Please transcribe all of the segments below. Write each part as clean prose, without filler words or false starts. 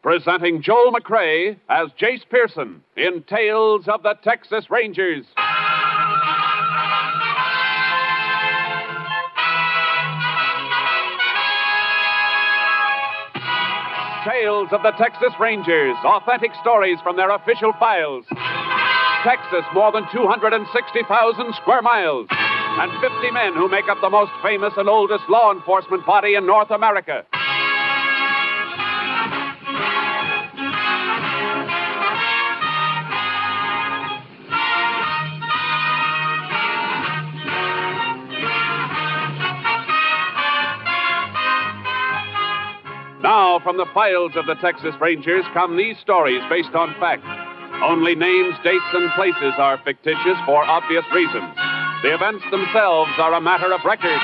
presenting Joel McRae as Jace Pearson in Tales of the Texas Rangers. Tales of the Texas Rangers, authentic stories from their official files. Texas, more than 260,000 square miles, and 50 men who make up the most famous and oldest law enforcement body in North America. Now, from the files of the Texas Rangers come these stories based on fact. Only names, dates, and places are fictitious for obvious reasons. The events themselves are a matter of record.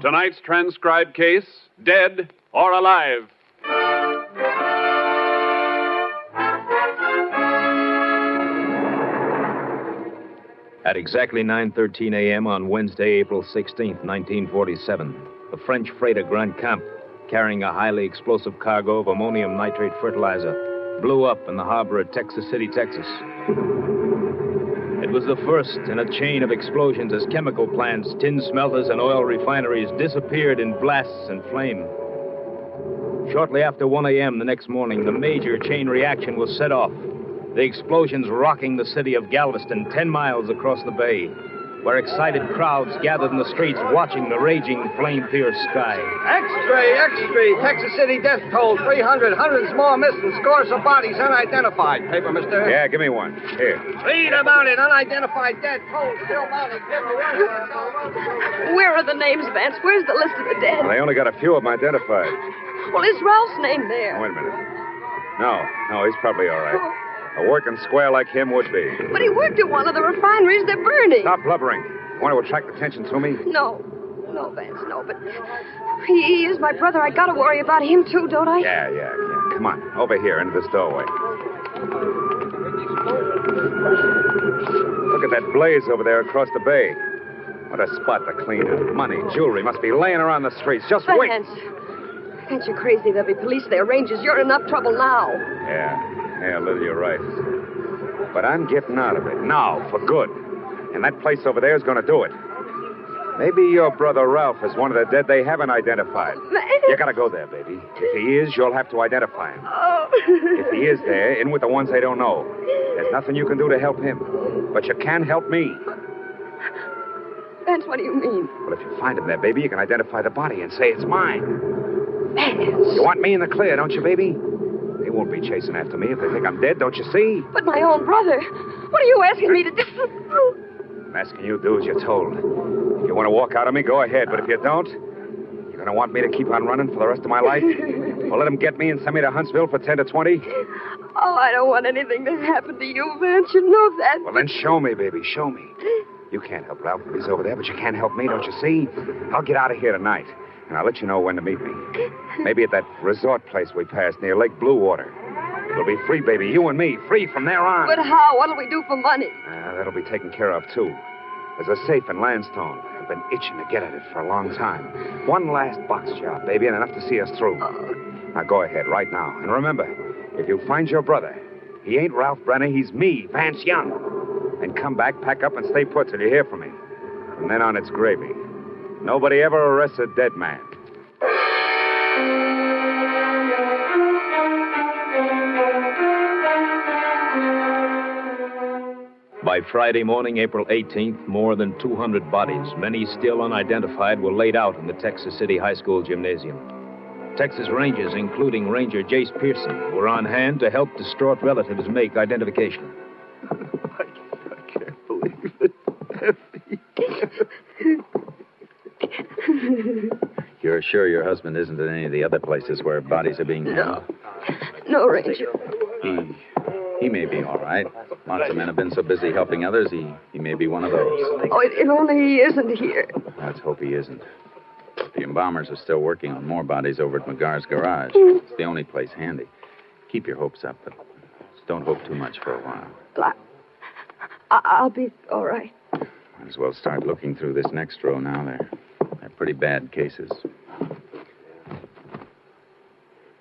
Tonight's transcribed case, Dead or Alive. At exactly 9:13 a.m. on Wednesday, April 16th, 1947, the French freighter Grand Camp, carrying a highly explosive cargo of ammonium nitrate fertilizer, blew up in the harbor at Texas City, Texas. It was the first in a chain of explosions as chemical plants, tin smelters, and oil refineries disappeared in blasts and flame. Shortly after 1 a.m. the next morning, the major chain reaction was set off. The explosions rocking the city of Galveston 10 miles across the bay, where excited crowds gathered in the streets watching the raging, flame-pierced sky. Extra! Texas City death toll, 300. Hundreds more missing. Scores of bodies unidentified. Paper, mister? Yeah, give me one. Here. Read about it. Unidentified dead toll still mounted. Where are the names, Vance? Where's the list of the dead? Well, they only got a few of them identified. Well, is Ralph's name there? Wait a minute. No, he's probably all right. A working square like him would be. But he worked at one of the refineries. They're burning. Stop blubbering. Want to attract attention to me? No, Vance, no. But he is my brother. I got to worry about him, too, don't I? Yeah. Come on, over here, into this doorway. Look at that blaze over there across the bay. What a spot to clean it. Money, jewelry must be laying around the streets. Just wait. Vance, you're crazy. There'll be police there. Rangers, you're in enough trouble now. Yeah, Lily, you're right. But I'm getting out of it now, for good. And that place over there is going to do it. Maybe your brother Ralph is one of the dead they haven't identified. You got to go there, baby. If he is, you'll have to identify him. Oh. If he is there, in with the ones they don't know. There's nothing you can do to help him. But you can help me. Vance, what do you mean? Well, if you find him there, baby, you can identify the body and say it's mine. Vance. You want me in the clear, don't you, baby? They won't be chasing after me if they think I'm dead, don't you see? But my own brother. What are you asking me to do? I'm asking you to do as you're told. If you want to walk out on me, go ahead. But if you don't, you're going to want me to keep on running for the rest of my life? Well, let them get me and send me to Huntsville for 10 to 20? Oh, I don't want anything to happen to you, Vance. You know that. Well, then show me, baby. Show me. You can't help Ralph if he's over there, but you can help me, don't you see? I'll get out of here tonight, and I'll let you know when to meet me. Maybe at that resort place we passed near Lake Blue Water. We'll be free, baby. You and me. Free from there on. But how? What'll we do for money? That'll be taken care of, too. There's a safe in Landstone. I've been itching to get at it for a long time. One last box job, baby, and enough to see us through. Now, go ahead right now. And remember, if you find your brother, he ain't Ralph Brenner. He's me, Vance Young. And come back, pack up, and stay put till you hear from me. And then on it's gravy. Nobody ever arrests a dead man. By Friday morning, April 18th, more than 200 bodies, many still unidentified, were laid out in the Texas City High School gymnasium. Texas Rangers, including Ranger Jace Pearson, were on hand to help distraught relatives make identification. I can't believe it. Effie. You're sure your husband isn't in any of the other places where bodies are being found? No, Ranger. He may be all right. Lots of men have been so busy helping others, he may be one of those. Oh, if only he isn't here. Let's hope he isn't. The embalmers are still working on more bodies over at McGar's garage. It's the only place handy. Keep your hopes up, but don't hope too much for a while. Well, I'll be all right. Might as well start looking through this next row now. They're pretty bad cases.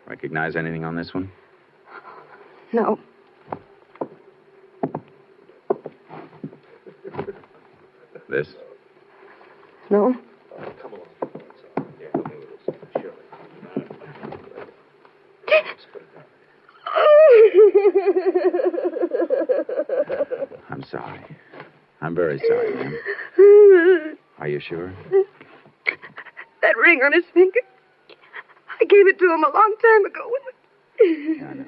Recognize anything on this one? No. This? No. I'm sorry. I'm very sorry, ma'am. Are you sure? That ring on his finger. I gave it to him a long time ago. I know.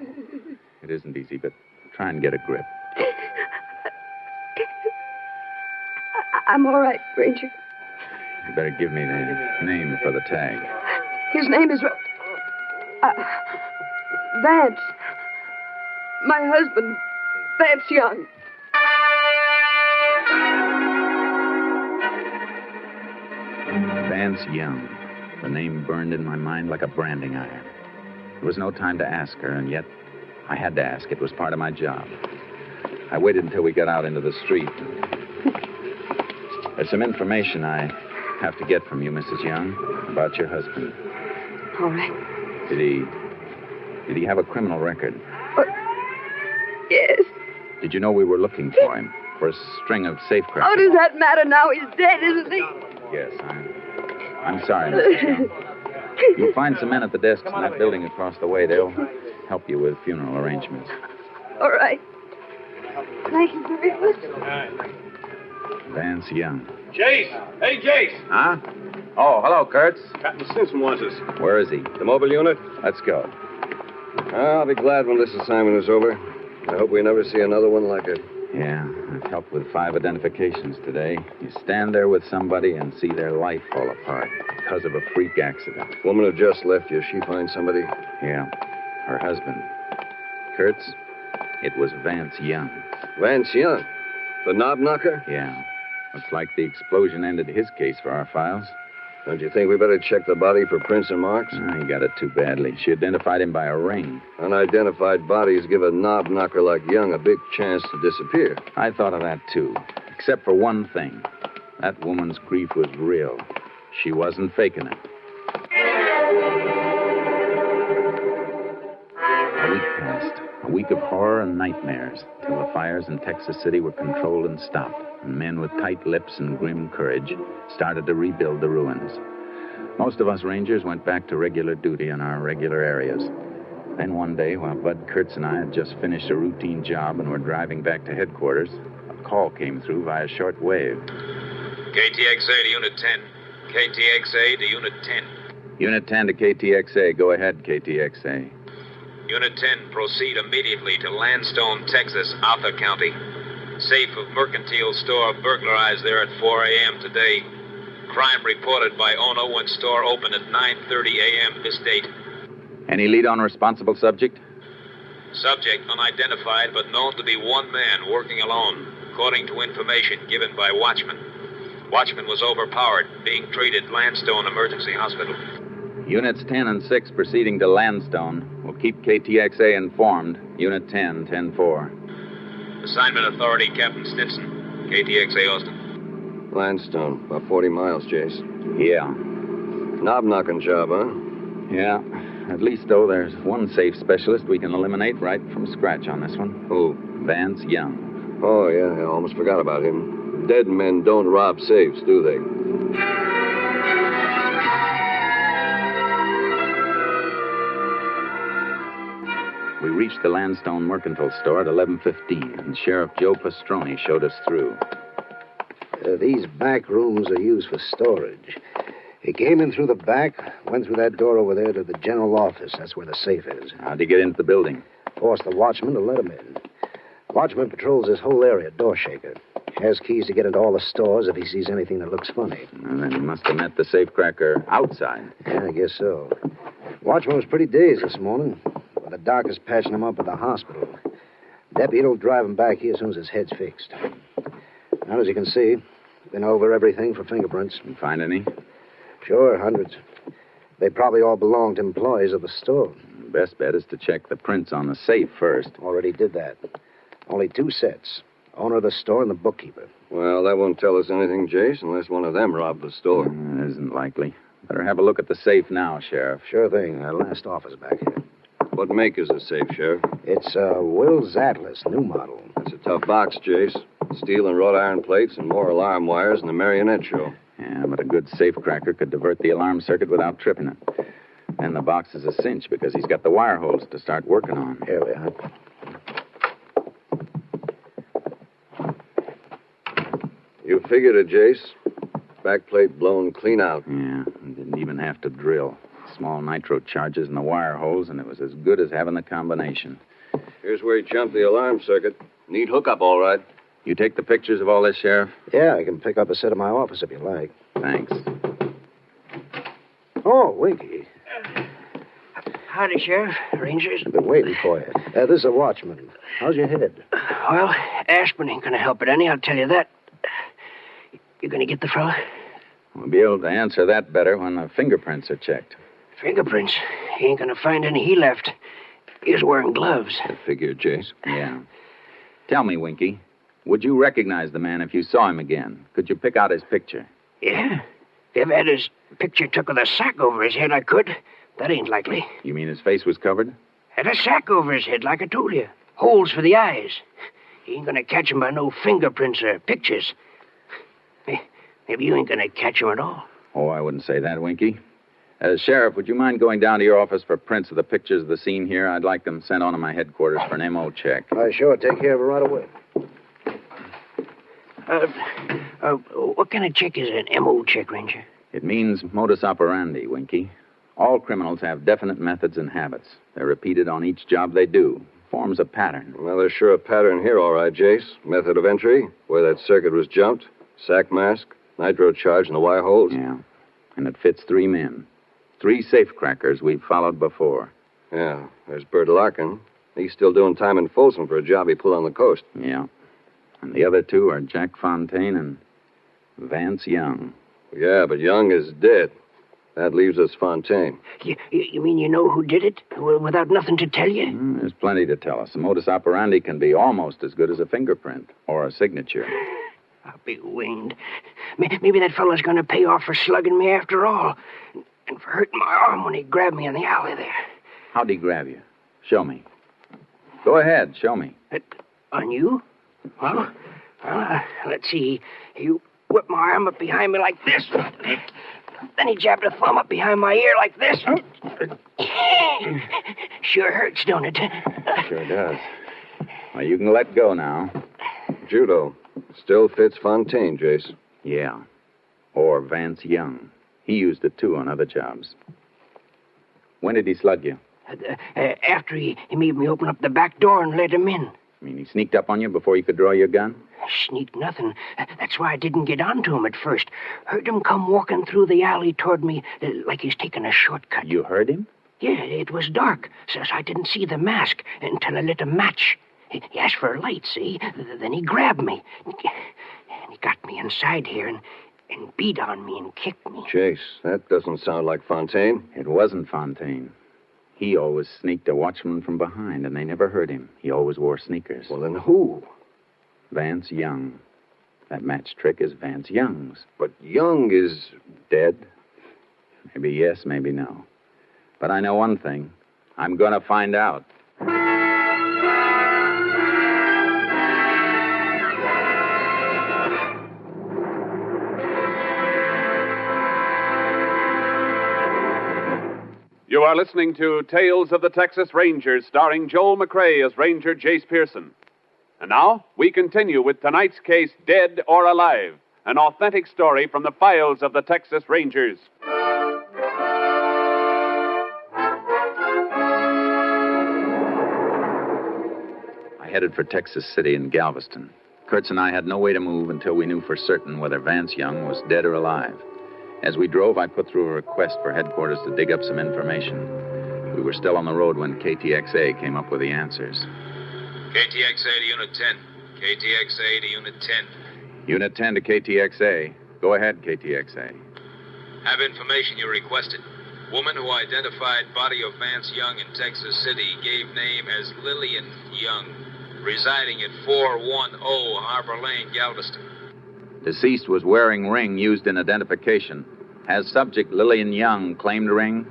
It isn't easy, but try and get a grip. I'm all right, Ranger. You better give me the name for the tag. His name is Vance. My husband, Vance Young. Vance Young. The name burned in my mind like a branding iron. There was no time to ask her, and yet I had to ask. It was part of my job. I waited until we got out into the street. There's some information I have to get from you, Mrs. Young, about your husband. All right. Did he have a criminal record? Yes. Did you know we were looking for him? For a string of safecrackers? How does that matter now? He's dead, isn't he? Yes, I'm sorry, Mrs. Young. You'll find some men at the desks in that building across the way. They'll help you with funeral arrangements. All right. Thank you very much. Vance Young. Jace! Hey, Jace! Huh? Oh, hello, Kurtz. Captain Stinson wants us. Where is he? The mobile unit? Let's go. I'll be glad when this assignment is over. I hope we never see another one like it. Yeah, I've helped with 5 identifications today. You stand there with somebody and see their life fall apart because of a freak accident. Woman who just left you, she find somebody? Yeah, her husband. Kurtz, it was Vance Young. Vance Young? The knob knocker? Yeah. Looks like the explosion ended his case for our files. Don't you think we better check the body for prints and marks? He got it too badly. She identified him by a ring. Unidentified bodies give a knob knocker like Young a big chance to disappear. I thought of that, too. Except for one thing. That woman's grief was real. She wasn't faking it. A week passed. A week of horror and nightmares, till the fires in Texas City were controlled and stopped, and men with tight lips and grim courage started to rebuild the ruins. Most of us Rangers went back to regular duty in our regular areas. Then one day, while Bud Kurtz and I had just finished a routine job and were driving back to headquarters, a call came through via shortwave. KTXA to Unit 10. KTXA to Unit 10. Unit 10 to KTXA. Go ahead, KTXA. Unit 10, proceed immediately to Landstone, Texas, Arthur County. Safe of mercantile store burglarized there at 4 a.m. today. Crime reported by owner when store opened at 9:30 a.m. this date. Any lead on responsible subject? Subject unidentified, but known to be one man working alone, according to information given by watchman. Watchman was overpowered, being treated Landstone Emergency Hospital. Units 10 and 6 proceeding to Landstone. We'll keep KTXA informed. Unit 10, 10-4. Assignment authority, Captain Stinson. KTXA Austin. Landstone, about 40 miles, Jace. Yeah. Knob knocking job, huh? Yeah. At least, though, there's one safe specialist we can eliminate right from scratch on this one. Who? Vance Young. Oh, yeah, I almost forgot about him. Dead men don't rob safes, do they? We reached the Landstone Mercantile Store at 11:15, and Sheriff Joe Pastroni showed us through. These back rooms are used for storage. He came in through the back, went through that door over there to the general office. That's where the safe is. How'd he get into the building? Forced the watchman to let him in. Watchman patrols this whole area, door shaker. Has keys to get into all the stores if he sees anything that looks funny. Well, then he must have met the safecracker outside. Yeah, I guess so. Watchman was pretty dazed this morning. The doc is patching him up at the hospital. Deputy will drive him back here as soon as his head's fixed. Now, as you can see, been over everything for fingerprints. You find any? Sure, hundreds. They probably all belong to employees of the store. The best bet is to check the prints on the safe first. Already did that. Only 2 sets. Owner of the store and the bookkeeper. Well, that won't tell us anything, Jace, unless one of them robbed the store. It isn't likely. Better have a look at the safe now, Sheriff. Sure thing. Last office back here. What make is the safe, Sheriff? It's Will's Atlas, new model. It's a tough box, Jace. Steel and wrought iron plates and more alarm wires than a marionette show. Yeah, but a good safecracker could divert the alarm circuit without tripping it. And the box is a cinch because he's got the wire holes to start working on. Here we are. You figured it, Jace. Backplate blown clean out. Yeah, and didn't even have to drill. Small nitro charges in the wire holes, and it was as good as having the combination. Here's where he jumped the alarm circuit. Neat hookup, all right. You take the pictures of all this, Sheriff? Yeah, I can pick up a set of my office if you like. Thanks. Oh, Winky. Howdy, Sheriff. Rangers. I've been waiting for you. This is a watchman. How's your head? Well, aspirin ain't gonna help it any, I'll tell you that. You gonna get the fella? We'll be able to answer that better when the fingerprints are checked. Fingerprints? He ain't gonna find any he left. He was wearing gloves. I figured, Jace. Yeah. Tell me, Winky, would you recognize the man if you saw him again? Could you pick out his picture? Yeah. If I had his picture took with a sack over his head, I could. That ain't likely. You mean his face was covered? Had a sack over his head, like I told you. Holes for the eyes. He ain't gonna catch him by no fingerprints or pictures. Maybe you ain't gonna catch him at all. Oh, I wouldn't say that, Winky. Sheriff, would you mind going down to your office for prints of the pictures of the scene here? I'd like them sent on to my headquarters for an MO check. Sure. Take care of it right away. What kind of check is an MO check, Ranger? It means modus operandi, Winky. All criminals have definite methods and habits. They're repeated on each job they do. Forms a pattern. Well, there's sure a pattern here, all right, Jace. Method of entry, where that circuit was jumped, sack mask, nitro charge, and the wire holes. Yeah, and it fits 3 men. 3 safecrackers we've followed before. Yeah, there's Bert Larkin. He's still doing time in Folsom for a job he pulled on the coast. Yeah. And the other 2 are Jack Fontaine and Vance Young. Yeah, but Young is dead. That leaves us Fontaine. You mean you know who did it? Without nothing to tell you? There's plenty to tell us. The modus operandi can be almost as good as a fingerprint or a signature. I'll be winged. Maybe that fella's gonna pay off for slugging me after all. And for hurting my arm when he grabbed me in the alley there. How'd he grab you? Show me. Go ahead, show me. On you? Well, let's see. He whipped my arm up behind me like this. Then he jabbed a thumb up behind my ear like this. Sure hurts, don't it? Sure does. Well, you can let go now. Judo. Still fits Fontaine, Jace. Yeah. Or Vance Young. He used it, too, on other jobs. When did he slug you? After he made me open up the back door and let him in. You mean he sneaked up on you before you could draw your gun? Sneaked nothing. That's why I didn't get onto him at first. Heard him come walking through the alley toward me like he's taking a shortcut. You heard him? Yeah, it was dark, so I didn't see the mask until I lit a match. He asked for a light, see? Then he grabbed me. And he got me inside here and beat on me and kicked me. Jace, that doesn't sound like Fontaine. It wasn't Fontaine. He always sneaked a watchman from behind, and they never heard him. He always wore sneakers. Well, then who? Vance Young. That match trick is Vance Young's. But Young is dead. Maybe yes, maybe no. But I know one thing. I'm going to find out. You are listening to Tales of the Texas Rangers, starring Joel McRae as Ranger Jace Pearson. And now, we continue with tonight's case, Dead or Alive, an authentic story from the files of the Texas Rangers. I headed for Texas City and Galveston. Kurtz and I had no way to move until we knew for certain whether Vance Young was dead or alive. As we drove, I put through a request for headquarters to dig up some information. We were still on the road when KTXA came up with the answers. KTXA to Unit 10. KTXA to Unit 10. Unit 10 to KTXA. Go ahead, KTXA. Have information you requested. Woman who identified body of Vance Young in Texas City gave name as Lillian Young. residing at 410 Harbor Lane, Galveston. Deceased was wearing ring used in identification. Has subject Lillian Young claimed ring?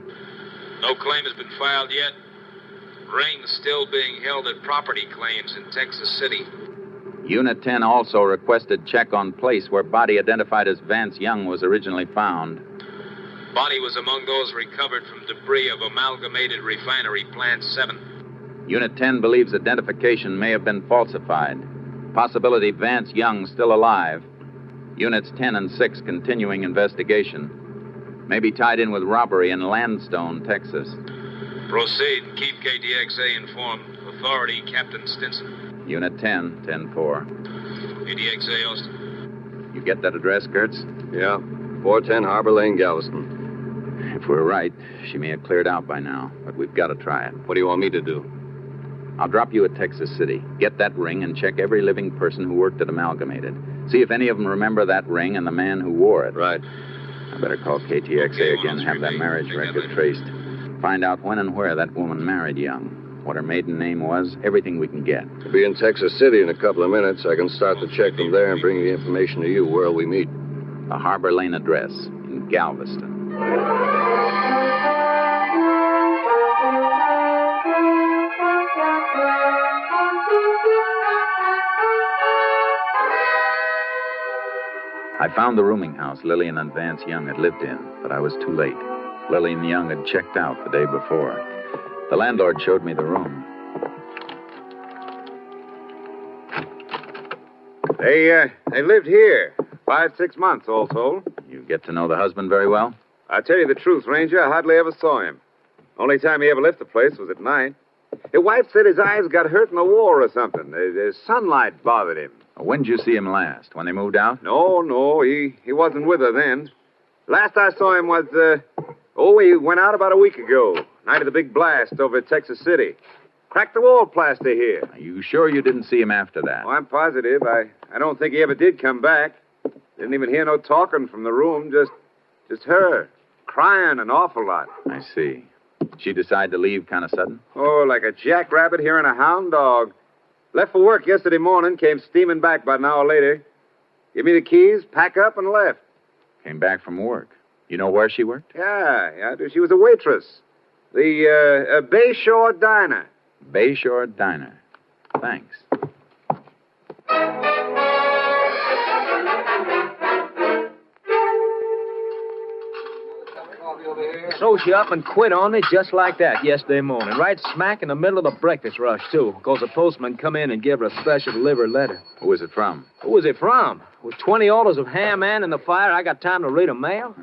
No claim has been filed yet. Ring still being held at property claims in Texas City. Unit 10 also requested check on place where body identified as Vance Young was originally found. Body was among those recovered from debris of Amalgamated Refinery Plant 7. Unit 10 believes identification may have been falsified. Possibility Vance Young still alive. Units 10 and 6 continuing investigation. May be tied in with robbery in Landstone, Texas. Proceed and keep KTXA informed. Authority, Captain Stinson. Unit 10, 10-4. KTXA, Austin. You get that address, Kurtz? Yeah. 410 Harbor Lane, Galveston. If we're right, she may have cleared out by now, but we've got to try it. What do you want me to do? I'll drop you at Texas City. Get that ring and check every living person who worked at Amalgamated. See if any of them remember that ring and the man who wore it. Right. I better call KTXA again, have that marriage record traced. Find out when and where that woman married Young. What her maiden name was, everything we can get. We'll be in Texas City in a couple of minutes. I can start the check from there and bring the information to you where'll we meet. The Harbor Lane address in Galveston. I found the rooming house Lillian and Vance Young had lived in, but I was too late. Lillian Young had checked out the day before. The landlord showed me the room. They lived here 5-6 months, all told. You get to know the husband very well? I tell you the truth, Ranger, I hardly ever saw him. Only time he ever left the place was at night. His wife said his eyes got hurt in the war or something. The sunlight bothered him. When did you see him last? When they moved out? No, he wasn't with her then. Last I saw him was, he went out about a week ago. Night of the big blast over at Texas City. Cracked the wall plaster here. Are you sure you didn't see him after that? Oh, I'm positive. I don't think he ever did come back. Didn't even hear no talking from the room. Just her. Crying an awful lot. I see. She decided to leave kind of sudden? Oh, like a jackrabbit hearing a hound dog. Left for work yesterday morning, came steaming back about an hour later. Give me the keys, pack up, and left. Came back from work. You know where she worked? Yeah, she was a waitress. The Bayshore Diner. Bayshore Diner. Thanks. So she up and quit on me just like that yesterday morning, right smack in the middle of the breakfast rush, too, because the postman come in and give her a special delivered letter. Who was it from? Who was it from? With 20 orders of ham and in the fire, I got time to read a mail?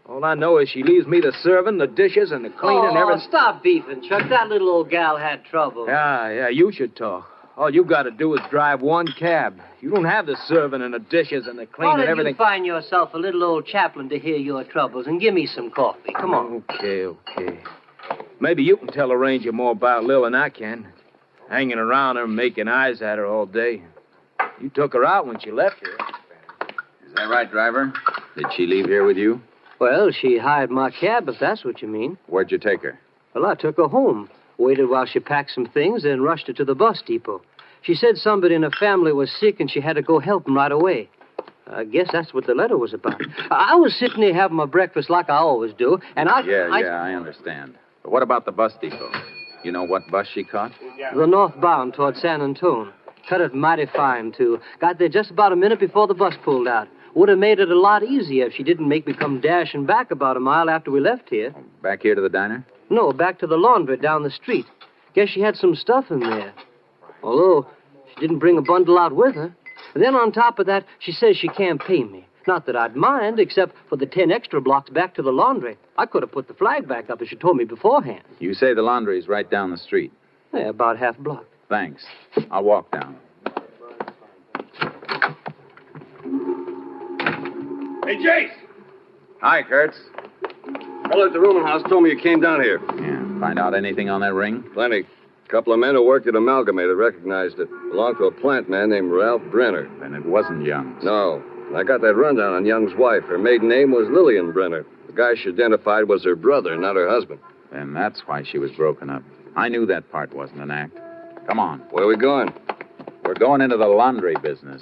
All I know is she leaves me the serving, the dishes, and the cleaning and everything. Stop beefing, Chuck. That little old gal had trouble. Yeah, you should talk. All you got to do is drive one cab. You don't have the serving and the dishes and the cleaning and everything. You find yourself a little old chaplain to hear your troubles and give me some coffee. Come on. Okay. Maybe you can tell a ranger more about Lil than I can. Hanging around her, making eyes at her all day. You took her out when she left here. Is that right, driver? Did she leave here with you? Well, she hired my cab, if that's what you mean. Where'd you take her? Well, I took her home. Waited while she packed some things, then rushed her to the bus depot. She said somebody in her family was sick and she had to go help them right away. I guess that's what the letter was about. I was sitting there having my breakfast like I always do, and I understand. But what about the bus depot? You know what bus she caught? The northbound toward San Antone. Cut it mighty fine, too. Got there just about a minute before the bus pulled out. Would have made it a lot easier if she didn't make me come dashing back about a mile after we left here. Back here to the diner? No, back to the laundry down the street. Guess she had some stuff in there. Although she didn't bring a bundle out with her. And then on top of that, she says she can't pay me. Not that I'd mind, except for the 10 extra blocks back to the laundry. I could have put the flag back up if she told me beforehand. You say the laundry's right down the street? Yeah, about half a block. Thanks. I'll walk down. Hey, Jace! Hi, Kurtz. Fellow at the rooming house told me you came down here. Yeah. Find out anything on that ring? Plenty. A couple of men who worked at Amalgamated recognized it. Belonged to a plant man named Ralph Brenner. Then it wasn't Young's. No. I got that rundown on Young's wife. Her maiden name was Lillian Brenner. The guy she identified was her brother, not her husband. Then that's why she was broken up. I knew that part wasn't an act. Come on. Where are we going? We're going into the laundry business.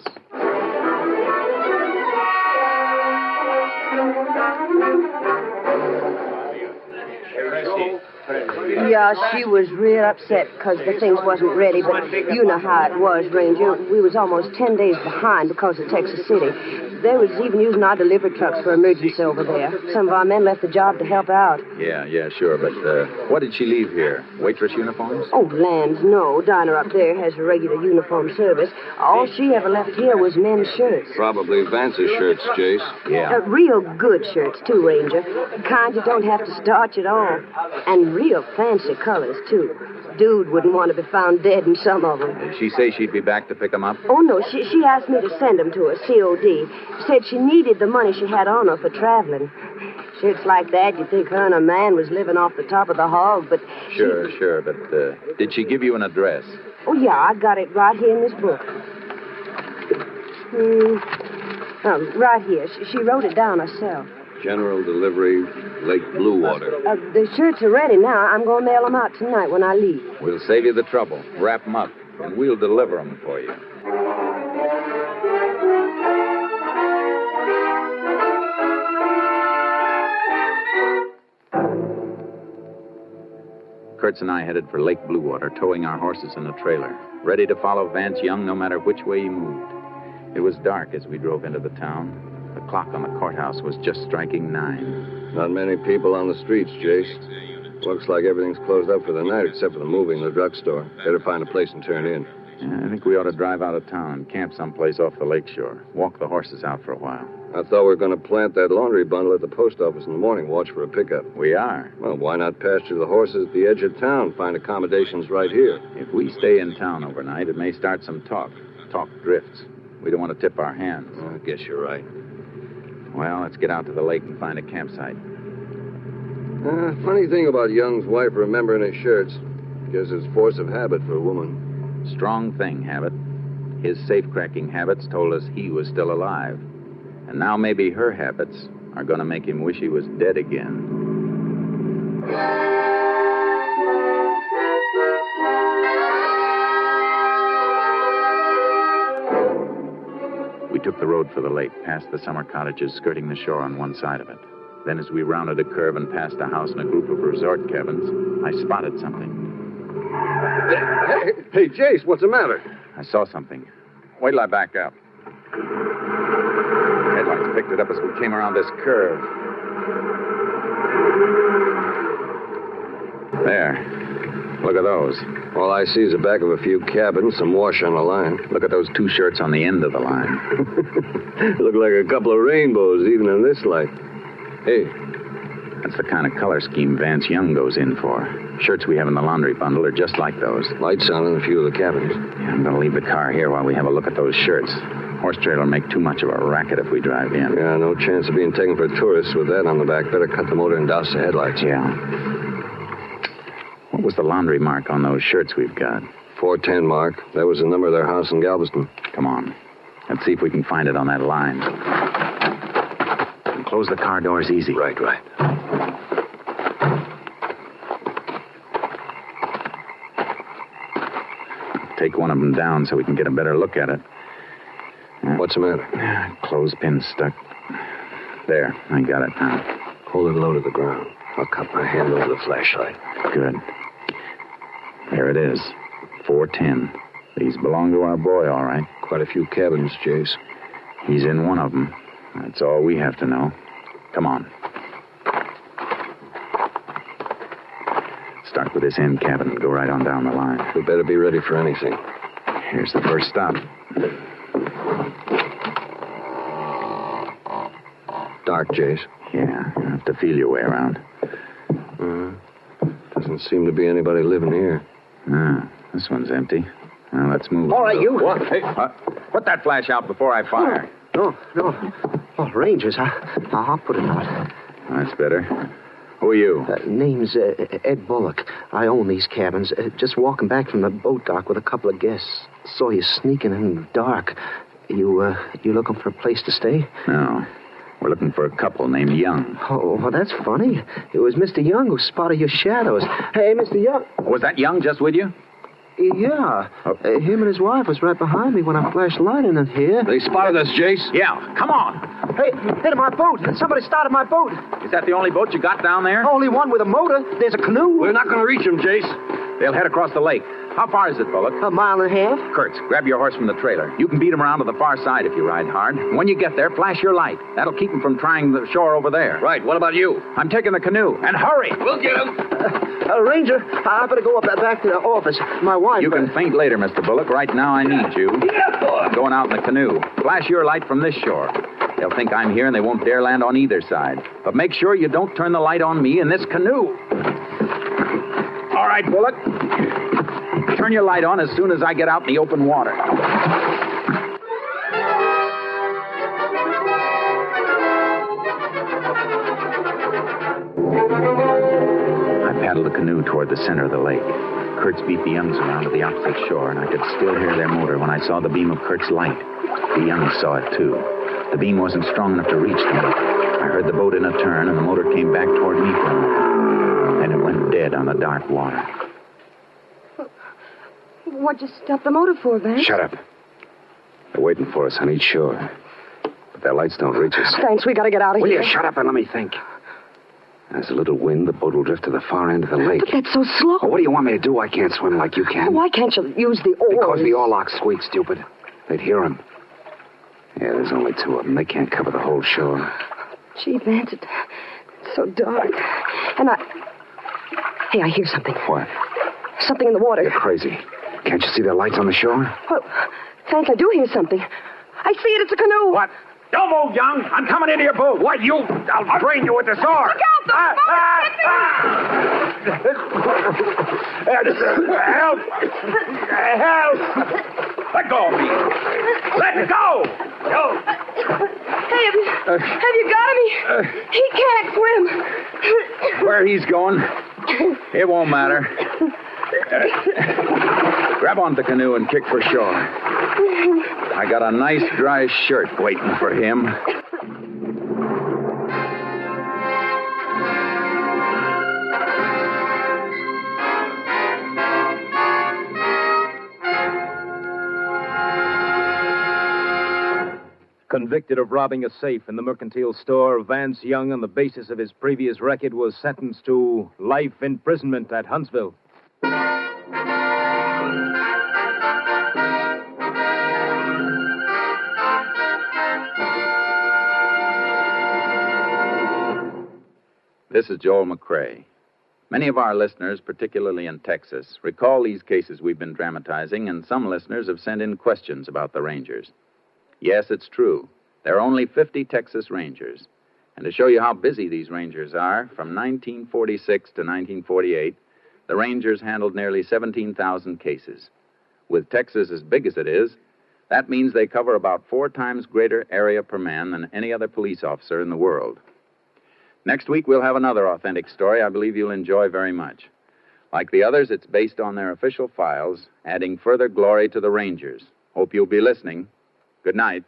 Yeah, she was real upset because the things wasn't ready, but you know how it was, Ranger. We was almost 10 days behind because of Texas City. They was even using our delivery trucks for emergency over there. Some of our men left the job to help out. Yeah, sure. But what did she leave here? Waitress uniforms? Oh, lands, no. Diner up there has a regular uniform service. All she ever left here was men's shirts. Probably Vance's shirts, Jace. Yeah. Real good shirts, too, Ranger. Kind you don't have to starch at all. And real fancy colors, too. Dude wouldn't want to be found dead in some of them. Did she say she'd be back to pick them up? Oh, no. She asked me to send them to her, COD. Said she needed the money she had on her for traveling. Shirts like that, you'd think her and a man was living off the top of the hog, but... Sure. But did she give you an address? Oh, yeah, I got it right here in this book. Right here. She wrote it down herself. General delivery, Lake Bluewater. The shirts are ready now. I'm going to mail them out tonight when I leave. We'll save you the trouble. Wrap them up, and we'll deliver them for you. Kurtz and I headed for Lake Bluewater, towing our horses in a trailer, ready to follow Vance Young no matter which way he moved. It was dark as we drove into the town. The clock on the courthouse was just striking 9. Not many people on the streets, Jace. Looks like everything's closed up for the night except for the movie and the drugstore. Better find a place and turn in. Yeah, I think we ought to drive out of town and camp someplace off the lakeshore. Walk the horses out for a while. I thought we were going to plant that laundry bundle at the post office in the morning, watch for a pickup. We are. Well, why not pasture the horses at the edge of town, find accommodations right here? If we stay in town overnight, it may start some talk. Talk drifts. We don't want to tip our hands. I guess you're right. Well, let's get out to the lake and find a campsite. Funny thing about Young's wife remembering his shirts. Guess it's force of habit for a woman. Strong thing, Habit. His safe-cracking habits told us he was still alive. And now maybe her habits are going to make him wish he was dead again. We took the road for the lake, past the summer cottages skirting the shore on one side of it. Then as we rounded a curve and passed a house and a group of resort cabins, I spotted something. Hey, Jace, what's the matter? I saw something. Wait till I back up. Headlights picked it up as we came around this curve. There. Look at those. All I see is the back of a few cabins, some wash on the line. Look at those 2 shirts on the end of the line. Look like a couple of rainbows, even in this light. Hey. That's the kind of color scheme Vance Young goes in for. Shirts we have in the laundry bundle are just like those. Lights on in a few of the cabins. Yeah, I'm going to leave the car here while we have a look at those shirts. Horse trailer will make too much of a racket if we drive in. Yeah, no chance of being taken for tourists with that on the back. Better cut the motor and douse the headlights. Yeah. What was the laundry mark on those shirts we've got? 410 mark. That was the number of their house in Galveston. Come on. Let's see if we can find it on that line. And close the car doors easy. Right. Take one of them down so we can get a better look at it. What's the matter? Clothespin stuck. There, I got it now. Hold it low to the ground. I'll cup my hand over the flashlight. Good. There it is. 410. These belong to our boy, all right. Quite a few cabins, Jace. He's in one of them. That's all we have to know. Come on. Start with this end cabin and go right on down the line. We better be ready for anything. Here's the first stop. Dark, Jace. Yeah, you have to feel your way around. Doesn't seem to be anybody living here. This one's empty. Now, let's move. All right, you. What? Hey, put that flash out before I fire. No. Oh, Rangers, I'll put it out. That's better. Who are you? Name's Ed Bullock. I own these cabins. Just walking back from the boat dock with a couple of guests. Saw you sneaking in the dark. You looking for a place to stay? No. We're looking for a couple named Young. Oh, well, that's funny. It was Mr. Young who spotted your shadows. Hey, Mr. Young. Was that Young just with you? Yeah. Him and his wife was right behind me when I flashed light in it here. They spotted us, Jace. Yeah, come on. Hey, my boat. Somebody started my boat. Is that the only boat you got down there? Only one with a motor. There's a canoe. We're not going to reach them, Jace. They'll head across the lake. How far is it, Bullock? A mile and a half. Kurtz, grab your horse from the trailer. You can beat him around to the far side if you ride hard. When you get there, flash your light. That'll keep him from trying the shore over there. Right, what about you? I'm taking the canoe. And hurry! We'll get him. Ranger, I better go up back to the office. My wife... You can faint later, Mr. Bullock. Right now, I need you. I'm going out in the canoe. Flash your light from this shore. They'll think I'm here and they won't dare land on either side. But make sure you don't turn the light on me in this canoe. All right, Bullock. Turn your light on as soon as I get out in the open water. I paddled the canoe toward the center of the lake. Kurtz beat the Youngs around to the opposite shore, and I could still hear their motor when I saw the beam of Kurt's light. The Youngs saw it, too. The beam wasn't strong enough to reach them. I heard the boat in a turn, and the motor came back toward me for a moment. Then it went dead on the dark water. What'd you stop the motor for, Vance? Shut up. They're waiting for us on each shore. But their lights don't reach us. Thanks, we gotta get out of Will here. you shut up and let me think? There's a little wind. The boat will drift to the far end of the lake. But that's so slow. Well, what do you want me to do? I can't swim like you can. Why can't you use the oars? Because the oarlock squeak, stupid. They'd hear him. Yeah, there's only two of them. They can't cover the whole shore. Gee, Vance, it's so dark. And Hey, I hear something. What? Something in the water. You're crazy. Can't you see their lights on the shore? Well, Vance, I do hear something. I see it. It's a canoe. What? Don't move, Young. I'm coming into your boat. What, you? I'll drain you with the sword. Look out! Help! Help! Let go of me. Let go! Go! Hey, have you got him? He can't swim. Where he's going, it won't matter. Grab onto the canoe and kick for shore. I got a nice dry shirt waiting for him. Convicted of robbing a safe in the mercantile store, Vance Young, on the basis of his previous record, was sentenced to life imprisonment at Huntsville. This is Joel McCrae. Many of our listeners, particularly in Texas, recall these cases we've been dramatizing, and some listeners have sent in questions about the Rangers. Yes, it's true. There are only 50 Texas Rangers. And to show you how busy these Rangers are, from 1946 to 1948, the Rangers handled nearly 17,000 cases. With Texas as big as it is, that means they cover about 4 times greater area per man than any other police officer in the world. Next week, we'll have another authentic story I believe you'll enjoy very much. Like the others, it's based on their official files, adding further glory to the Rangers. Hope you'll be listening. Good night.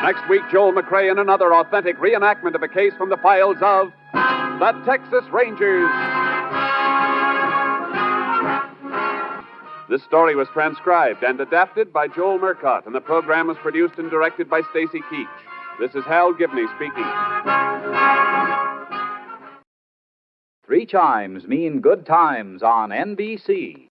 Next week, Joel McCrae in another authentic reenactment of a case from the files of the Texas Rangers. This story was transcribed and adapted by Joel Murcott, and the program was produced and directed by Stacy Keach. This is Hal Gibney speaking. 3 chimes mean good times on NBC.